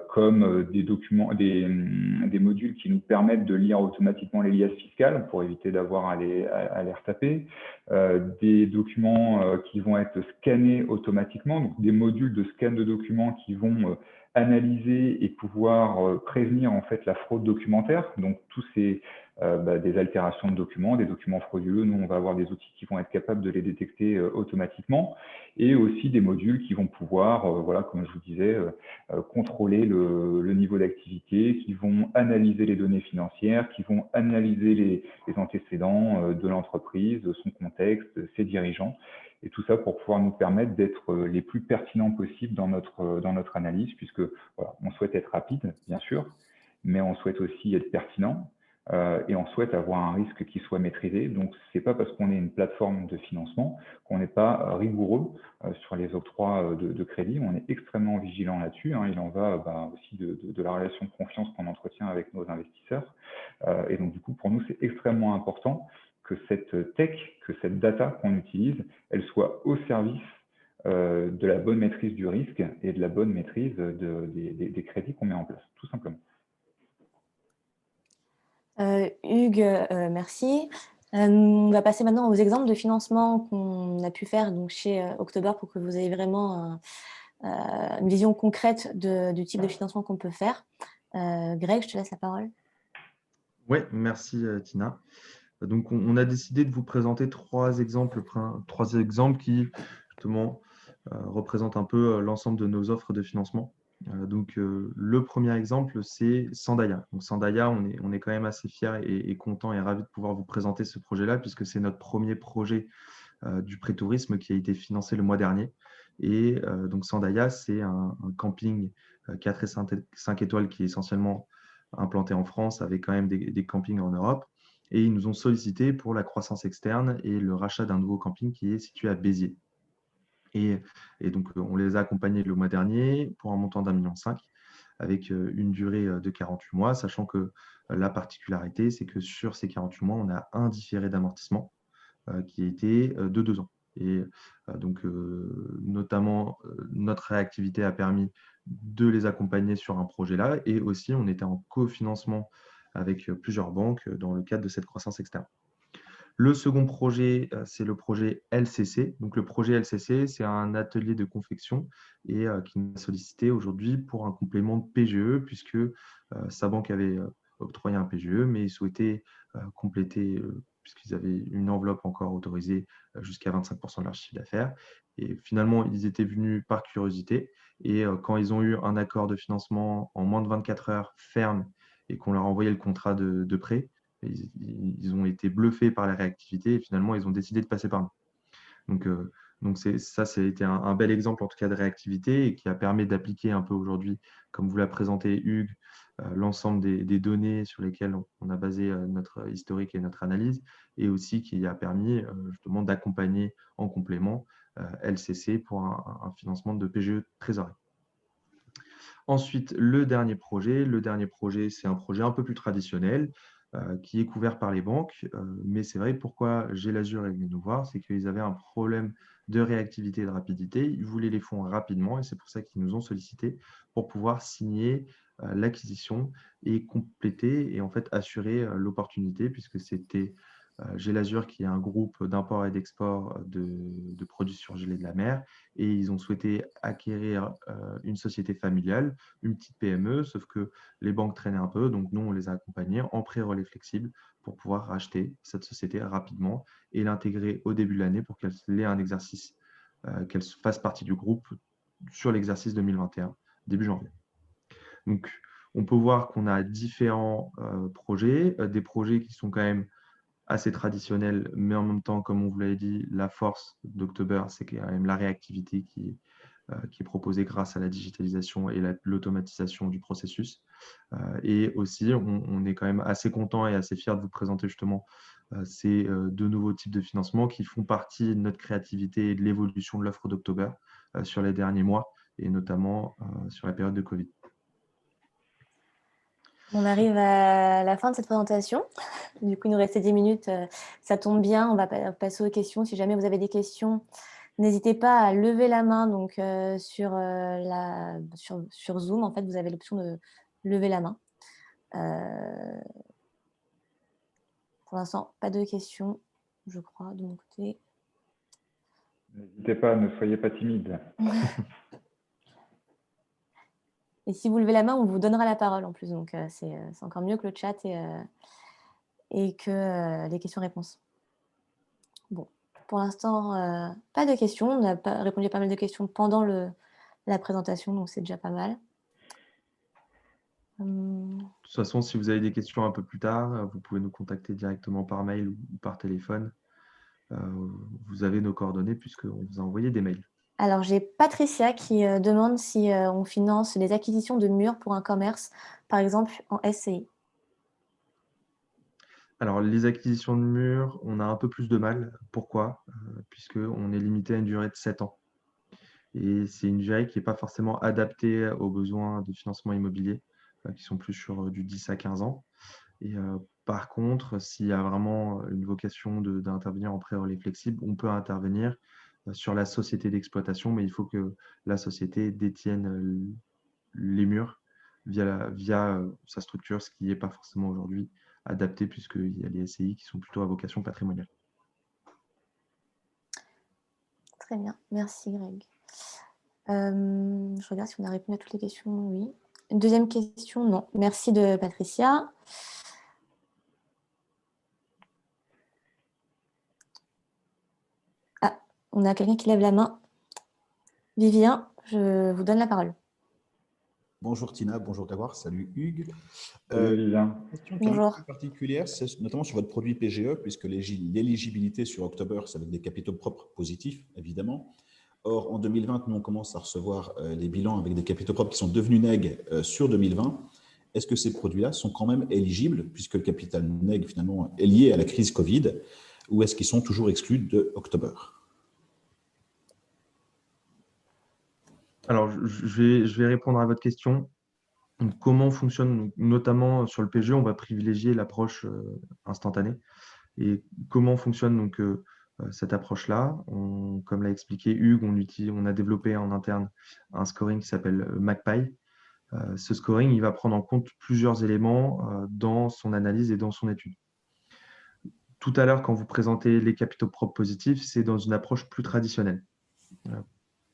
Comme des documents, des modules qui nous permettent de lire automatiquement les liasses fiscales pour éviter d'avoir à les retaper, des documents qui vont être scannés automatiquement, donc des modules de scan de documents qui vont analyser et pouvoir prévenir en fait la fraude documentaire, donc tous ces des altérations de documents, des documents frauduleux, nous on va avoir des outils qui vont être capables de les détecter automatiquement, et aussi des modules qui vont pouvoir, voilà, comme je vous disais, contrôler le niveau d'activité, qui vont analyser les données financières, qui vont analyser les antécédents de l'entreprise, son contexte, ses dirigeants, et tout ça pour pouvoir nous permettre d'être les plus pertinents possibles dans notre analyse, puisque voilà, on souhaite être rapide, bien sûr, mais on souhaite aussi être pertinent. Et on souhaite avoir un risque qui soit maîtrisé. Donc, ce n'est pas parce qu'on est une plateforme de financement qu'on n'est pas rigoureux sur les octrois de crédit. On est extrêmement vigilant là-dessus. Il en va aussi de la relation de confiance qu'on entretient avec nos investisseurs. Et donc, du coup, pour nous, c'est extrêmement important que cette tech, que cette data qu'on utilise, elle soit au service de la bonne maîtrise du risque et de la bonne maîtrise des crédits qu'on met en place, tout simplement. Hugues, merci. On va passer maintenant aux exemples de financement qu'on a pu faire donc, chez October pour que vous ayez vraiment une vision concrète du type de financement qu'on peut faire. Greg, je te laisse la parole. Oui, merci Tina. Donc, on a décidé de vous présenter trois exemples qui justement représentent un peu l'ensemble de nos offres de financement. Donc, le premier exemple, c'est Sandaya. Donc, Sandaya, on est quand même assez fiers et contents et ravis de pouvoir vous présenter ce projet-là, puisque c'est notre premier projet du pré-tourisme qui a été financé le mois dernier. Et donc, Sandaya, c'est un camping 4 et 5 étoiles qui est essentiellement implanté en France, avec quand même des campings en Europe. Et ils nous ont sollicité pour la croissance externe et le rachat d'un nouveau camping qui est situé à Béziers. Et donc, on les a accompagnés le mois dernier pour un montant d'1,5 million, avec une durée de 48 mois, sachant que la particularité, c'est que sur ces 48 mois, on a un différé d'amortissement qui était de 2 ans. Et donc, notamment, notre réactivité a permis de les accompagner sur un projet-là. Et aussi, on était en cofinancement avec plusieurs banques dans le cadre de cette croissance externe. Le second projet, c'est le projet LCC. Donc, le projet LCC, c'est un atelier de confection et qui nous a sollicité aujourd'hui pour un complément de PGE, puisque sa banque avait octroyé un PGE, mais ils souhaitaient compléter, puisqu'ils avaient une enveloppe encore autorisée jusqu'à 25% de leur chiffre d'affaires. Et finalement, ils étaient venus par curiosité. Et quand ils ont eu un accord de financement en moins de 24 heures ferme et qu'on leur a envoyé le contrat de prêt, ils ont été bluffés par la réactivité et finalement, ils ont décidé de passer par nous. Donc ça a été un bel exemple en tout cas de réactivité et qui a permis d'appliquer un peu aujourd'hui, comme vous l'a présenté Hugues, l'ensemble des données sur lesquelles on a basé notre historique et notre analyse, et aussi qui a permis justement d'accompagner en complément LCC pour un financement de PGE trésorerie. Ensuite, le dernier projet, c'est un projet un peu plus traditionnel qui est couvert par les banques. Mais c'est vrai, pourquoi Gelazur est venu nous voir, c'est qu'ils avaient un problème de réactivité et de rapidité. Ils voulaient les fonds rapidement et c'est pour ça qu'ils nous ont sollicité pour pouvoir signer l'acquisition et compléter et en fait assurer l'opportunité, puisque c'était Gelazur qui est un groupe d'import et d'export de produits surgelés de la mer, et ils ont souhaité acquérir une société familiale, une petite PME, sauf que les banques traînaient un peu, donc nous on les a accompagnés en pré-relais flexible pour pouvoir racheter cette société rapidement et l'intégrer au début de l'année pour qu'elle ait un exercice, qu'elle fasse partie du groupe sur l'exercice 2021, début janvier. Donc on peut voir qu'on a différents projets, des projets qui sont quand même assez traditionnel, mais en même temps, comme on vous l'avait dit, la force d'October, c'est quand même la réactivité qui est proposée grâce à la digitalisation et l'automatisation du processus. Et aussi, on est quand même assez content et assez fier de vous présenter justement ces deux nouveaux types de financement qui font partie de notre créativité et de l'évolution de l'offre d'October sur les derniers mois, et notamment sur la période de Covid. On arrive à la fin de cette présentation. Du coup, il nous restait 10 minutes. Ça tombe bien. On va passer aux questions. Si jamais vous avez des questions, n'hésitez pas à lever la main. Donc, sur Zoom, en fait, vous avez l'option de lever la main. Pour l'instant, pas de questions, je crois, de mon côté. N'hésitez pas, ne soyez pas timide. Et si vous levez la main, on vous donnera la parole en plus. Donc, c'est encore mieux que le chat et que les questions-réponses. Bon, pour l'instant, pas de questions. On a répondu à pas mal de questions pendant la présentation, donc c'est déjà pas mal. De toute façon, si vous avez des questions un peu plus tard, vous pouvez nous contacter directement par mail ou par téléphone. Vous avez nos coordonnées puisqu'on vous a envoyé des mails. Alors, j'ai Patricia qui demande si on finance les acquisitions de murs pour un commerce, par exemple en SCI. Alors, les acquisitions de murs, on a un peu plus de mal. Pourquoi? Puisqu'on est limité à une durée de 7 ans. Et c'est une durée qui n'est pas forcément adaptée aux besoins de financement immobilier, qui sont plus sur du 10 à 15 ans. Et par contre, s'il y a vraiment une vocation d'intervenir en pré-relais flexible, on peut intervenir sur la société d'exploitation, mais il faut que la société détienne les murs via sa structure, ce qui n'est pas forcément aujourd'hui adapté, puisqu'il y a les SCI qui sont plutôt à vocation patrimoniale. Très bien, merci Greg. Je regarde si on a répondu à toutes les questions. Oui. Une deuxième question, non. Merci de Patricia. Ah, on a quelqu'un qui lève la main. Vivien, je vous donne la parole. Bonjour Tina, bonjour Grégoire, salut Hugues. Salut Vivien. Question qui est un peu particulière, c'est notamment sur votre produit PGE, puisque l'éligibilité sur October, c'est avec des capitaux propres positifs, évidemment. Or, en 2020, nous, on commence à recevoir les bilans avec des capitaux propres qui sont devenus neg sur 2020. Est-ce que ces produits-là sont quand même éligibles, puisque le capital neg, finalement, est lié à la crise Covid, ou est-ce qu'ils sont toujours exclus de October ? Alors, je vais répondre à votre question. Donc, comment fonctionne, notamment sur le PGE, on va privilégier l'approche instantanée. Et comment fonctionne donc, cette approche-là? Comme l'a expliqué Hugues, on a développé en interne un scoring qui s'appelle MagPie. Ce scoring, il va prendre en compte plusieurs éléments dans son analyse et dans son étude. Tout à l'heure, quand vous présentez les capitaux propres positifs, c'est dans une approche plus traditionnelle.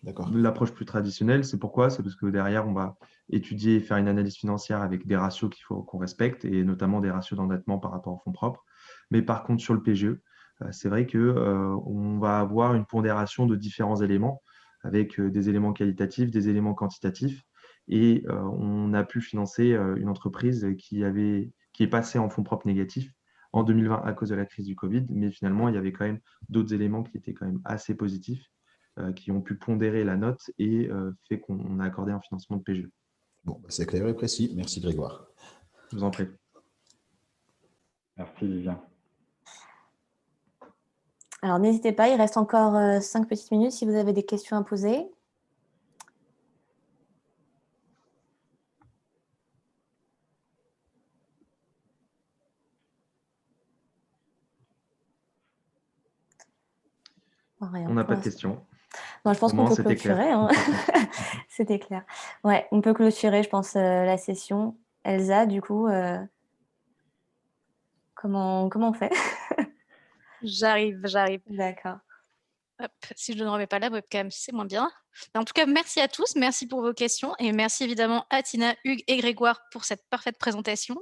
L'approche plus traditionnelle, c'est pourquoi? C'est parce que derrière, on va étudier et faire une analyse financière avec des ratios qu'il faut qu'on respecte, et notamment des ratios d'endettement par rapport aux fonds propres. Mais par contre, sur le PGE, c'est vrai qu'on va avoir une pondération de différents éléments, avec des éléments qualitatifs, des éléments quantitatifs. Et on a pu financer une entreprise qui est passée en fonds propres négatifs en 2020 à cause de la crise du Covid. Mais finalement, il y avait quand même d'autres éléments qui étaient quand même assez positifs, qui ont pu pondérer la note et fait qu'on a accordé un financement de PGE. Bon, c'est clair et précis. Merci Grégoire. Je vous en prie. Merci Vivien. Alors, n'hésitez pas, il reste encore 5 petites minutes si vous avez des questions à poser. Rien On n'a pour pas de l'instant. questions. Non, je pense Au qu'on moins, peut c'était clair. clôturer. Hein. C'était clair. Ouais, on peut clôturer, je pense, la session. Elsa, du coup, comment on fait? J'arrive. D'accord. Hop, si je ne remets pas la webcam, c'est moins bien. En tout cas, merci à tous, merci pour vos questions et merci évidemment à Tina, Hugues et Grégoire pour cette parfaite présentation.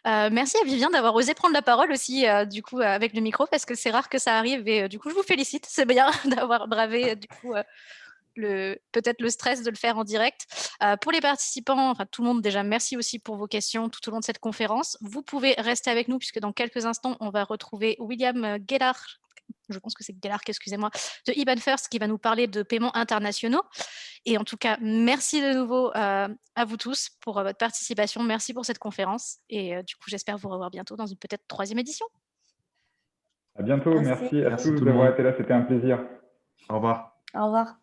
Merci à Vivien d'avoir osé prendre la parole aussi, du coup, avec le micro, parce que c'est rare que ça arrive et du coup, je vous félicite. C'est bien d'avoir bravé, du coup, peut-être le stress de le faire en direct. Pour les participants, enfin tout le monde déjà, merci aussi pour vos questions tout au long de cette conférence. Vous pouvez rester avec nous puisque dans quelques instants, on va retrouver William Gellard, je pense que c'est Gellard, excusez-moi, de IBAN First qui va nous parler de paiements internationaux. Et en tout cas, merci de nouveau à vous tous pour votre participation. Merci pour cette conférence. Et du coup, j'espère vous revoir bientôt dans une peut-être 3e édition. À bientôt. Merci. Merci à Merci tous tout le d'avoir monde. été là. C'était un plaisir. Au revoir. Au revoir.